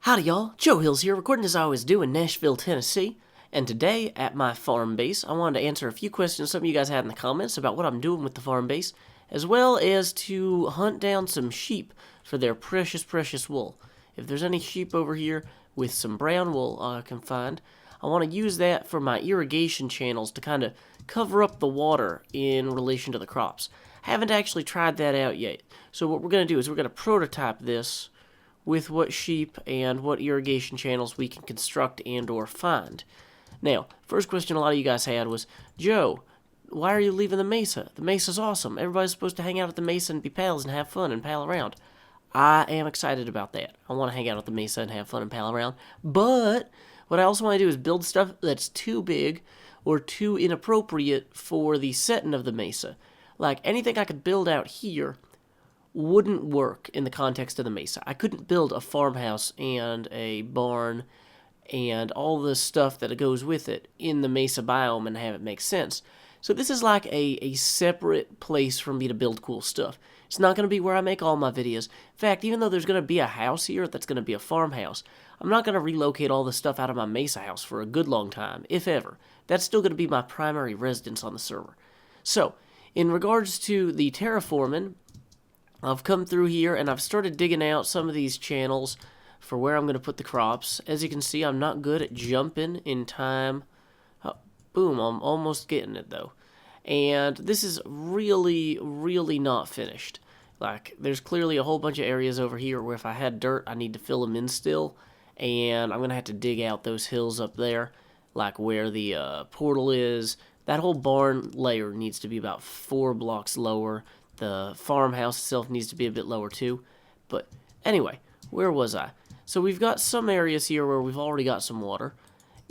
Howdy y'all, Joe Hills here, recording as I always do in Nashville, Tennessee. And today, at my farm base, I wanted to answer a few questions some of you guys had in the comments about what I'm doing with the farm base, as well as to hunt down some sheep for their precious, precious wool. If there's any sheep over here with some brown wool I can find, I want to use that for my irrigation channels to kind of cover up the water in relation to the crops. I haven't actually tried that out yet, so what we're going to do is we're going to prototype this with what sheep and what irrigation channels we can construct and or find. Now, first question a lot of you guys had was, Joe, why are you leaving the mesa? The mesa's awesome. Everybody's supposed to hang out at the mesa and be pals and have fun and pal around. I am excited about that. I want to hang out at the mesa and have fun and pal around. But what I also want to do is build stuff that's too big or too inappropriate for the setting of the mesa. Like anything I could build out here wouldn't work in the context of the mesa. I couldn't build a farmhouse and a barn and all the stuff that goes with it in the mesa biome and have it make sense. So this is like a separate place for me to build cool stuff. It's not going to be where I make all my videos. In fact, even though there's going to be a house here that's going to be a farmhouse, I'm not going to relocate all the stuff out of my mesa house for a good long time, if ever. That's still going to be my primary residence on the server. So, in regards to the terraforming, I've come through here and I've started digging out some of these channels for where I'm going to put the crops. As you can see, I'm not good at jumping in time. Oh, boom, I'm almost getting it though. And this is really, really not finished. Like, there's clearly a whole bunch of areas over here where if I had dirt, I need to fill them in still. And I'm going to have to dig out those hills up there, like where the portal is. That whole barn layer needs to be about 4 blocks lower. The farmhouse itself needs to be a bit lower too. But anyway, where was I? So we've got some areas here where we've already got some water.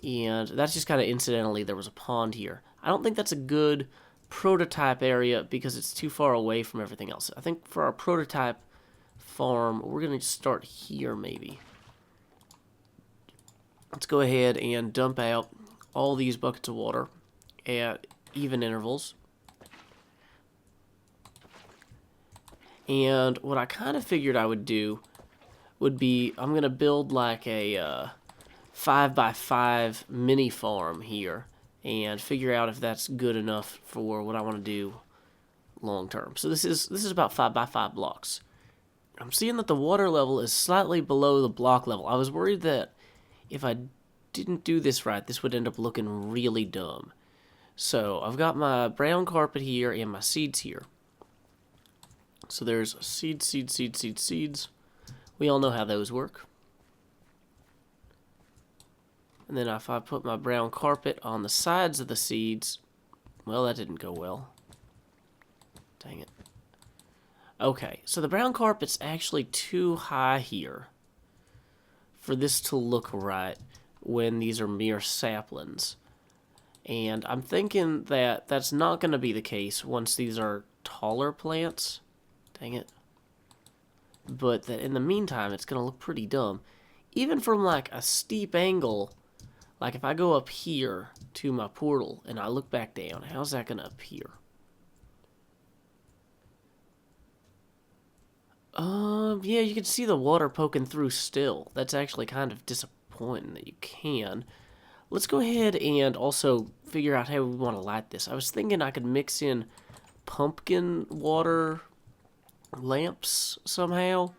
And that's just kind of incidentally, there was a pond here. I don't think that's a good prototype area because it's too far away from everything else. I think for our prototype farm, we're going to start here maybe. Let's go ahead and dump out all these buckets of water at even intervals. And what I kind of figured I would do would be, I'm going to build like a 5x5 mini farm here and figure out if that's good enough for what I want to do long term. So this is about 5x5 blocks. I'm seeing that the water level is slightly below the block level. I was worried that if I didn't do this right, this would end up looking really dumb. So I've got my brown carpet here and my seeds here. So there's seeds. We all know how those work. And then if I put my brown carpet on the sides of the seeds, well, that didn't go well. Dang it. Okay, so the brown carpet's actually too high here for this to look right when these are mere saplings. And I'm thinking that that's not going to be the case once these are taller plants. Dang it. But that in the meantime, it's going to look pretty dumb. Even from like a steep angle, like if I go up here to my portal and I look back down, how's that going to appear? Yeah, you can see the water poking through still. That's actually kind of disappointing that you can. Let's go ahead and also figure out how we want to light this. I was thinking I could mix in pumpkin water lamps somehow.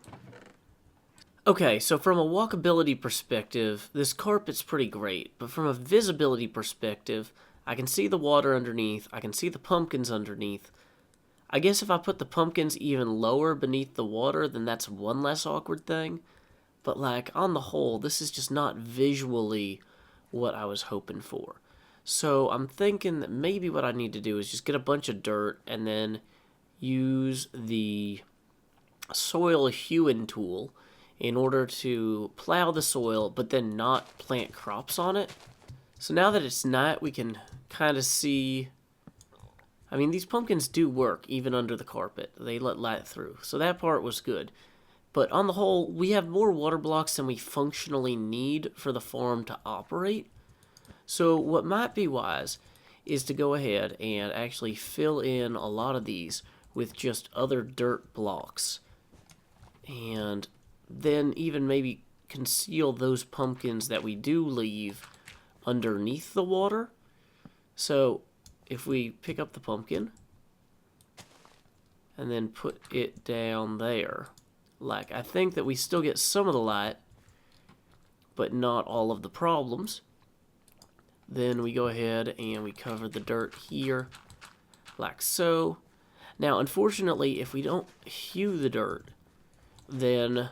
Okay, so from a walkability perspective, this carpet's pretty great, but from a visibility perspective, I can see the water underneath, I can see the pumpkins underneath. I guess if I put the pumpkins even lower beneath the water, then that's one less awkward thing. But like, on the whole, this is just not visually what I was hoping for. So I'm thinking that maybe what I need to do is just get a bunch of dirt and then use the soil hewing tool in order to plow the soil, but then not plant crops on it. So now that it's night, we can kind of see. I mean, these pumpkins do work even under the carpet. They let light through. So that part was good. But on the whole, we have more water blocks than we functionally need for the farm to operate. So what might be wise is to go ahead and actually fill in a lot of these with just other dirt blocks. And then even maybe conceal those pumpkins that we do leave underneath the water. So if we pick up the pumpkin and then put it down there, like, I think that we still get some of the light, but not all of the problems. Then we go ahead and we cover the dirt here, like so. Now, unfortunately, if we don't hew the dirt, then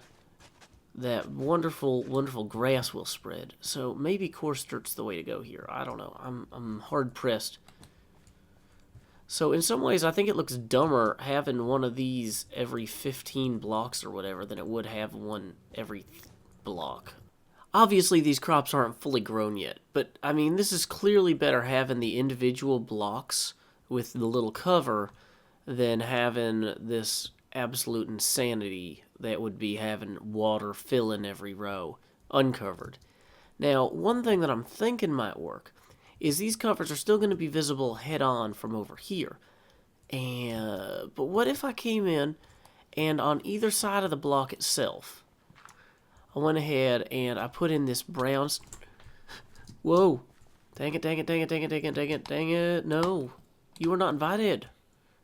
that wonderful, wonderful grass will spread. So maybe coarse dirt's the way to go here. I don't know. I'm hard pressed. So in some ways, I think it looks dumber having one of these every 15 blocks or whatever than it would have one every block. Obviously, these crops aren't fully grown yet, but I mean, this is clearly better having the individual blocks with the little cover than having this absolute insanity that would be having water filling every row uncovered. Now, one thing that I'm thinking might work is these covers are still going to be visible head-on from over here. But what if I came in and on either side of the block itself, I went ahead and I put in this brown... Whoa! Dang it, dang it, dang it, dang it, dang it, dang it, dang it. No. You are not invited.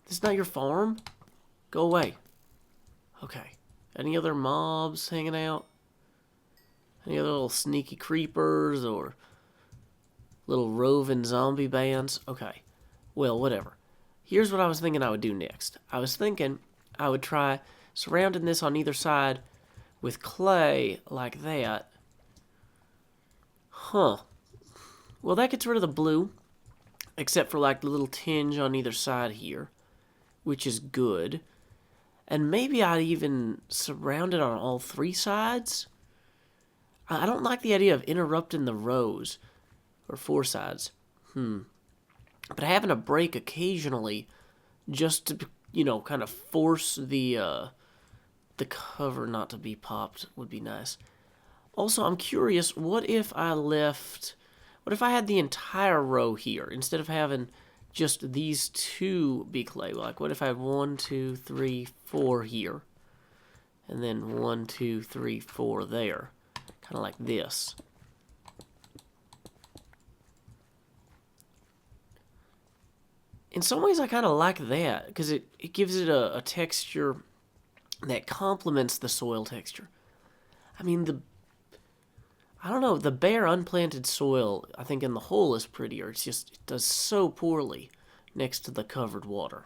This is not your farm. Go away. Okay. Any other mobs hanging out? Any other little sneaky creepers or little roving zombie bands? Okay. Well, whatever. Here's what I was thinking I would do next. I was thinking I would try surrounding this on either side with clay like that. Huh. Well, that gets rid of the blue, except for like the little tinge on either side here, which is good. And maybe I'd even surround it on all three sides. I don't like the idea of interrupting the rows, or four sides. But having a break occasionally just to, you know, kind of force the cover not to be popped would be nice. Also, I'm curious, what if I had the entire row here instead of having just these two be clay? Like, what if I had 1, 2, 3, 4 here, and then 1, 2, 3, 4 there, kind of like this. In some ways, I kind of like that because it gives it a texture that complements the soil texture. I mean, I don't know, the bare unplanted soil, I think in the whole is prettier. It's just, it does so poorly next to the covered water.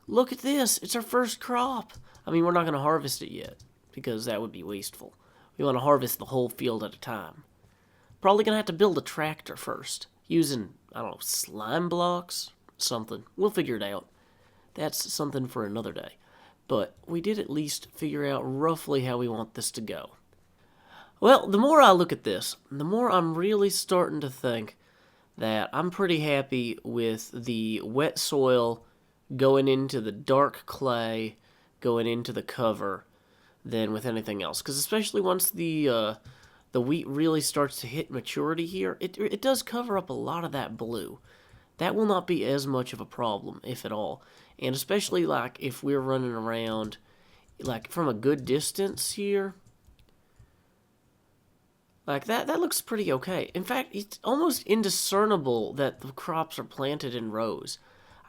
Look at this, it's our first crop. I mean, we're not going to harvest it yet because that would be wasteful. We want to harvest the whole field at a time. Probably going to have to build a tractor first, using, I don't know, slime blocks? Something. We'll figure it out. That's something for another day. But we did at least figure out roughly how we want this to go. Well, the more I look at this, the more I'm really starting to think that I'm pretty happy with the wet soil going into the dark clay, going into the cover, than with anything else. Because especially once the wheat really starts to hit maturity here, it does cover up a lot of that blue. That will not be as much of a problem, if at all. And especially, like, if we're running around, like, from a good distance here, like, that looks pretty okay. In fact, it's almost indiscernible that the crops are planted in rows.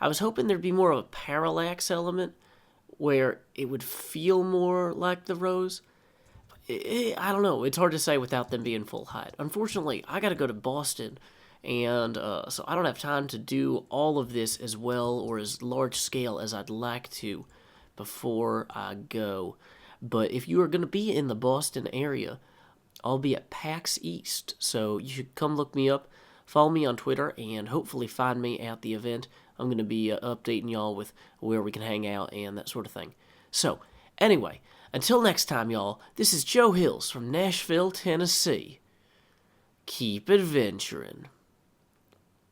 I was hoping there'd be more of a parallax element, where it would feel more like the rows. I don't know, it's hard to say without them being full height. Unfortunately, I gotta go to Boston, and so I don't have time to do all of this as well or as large scale as I'd like to before I go. But if you are going to be in the Boston area, I'll be at PAX East, so you should come look me up, follow me on Twitter, and hopefully find me at the event. I'm going to be updating y'all with where we can hang out and that sort of thing. So, anyway, until next time, y'all, this is Joe Hills from Nashville, Tennessee. Keep adventuring.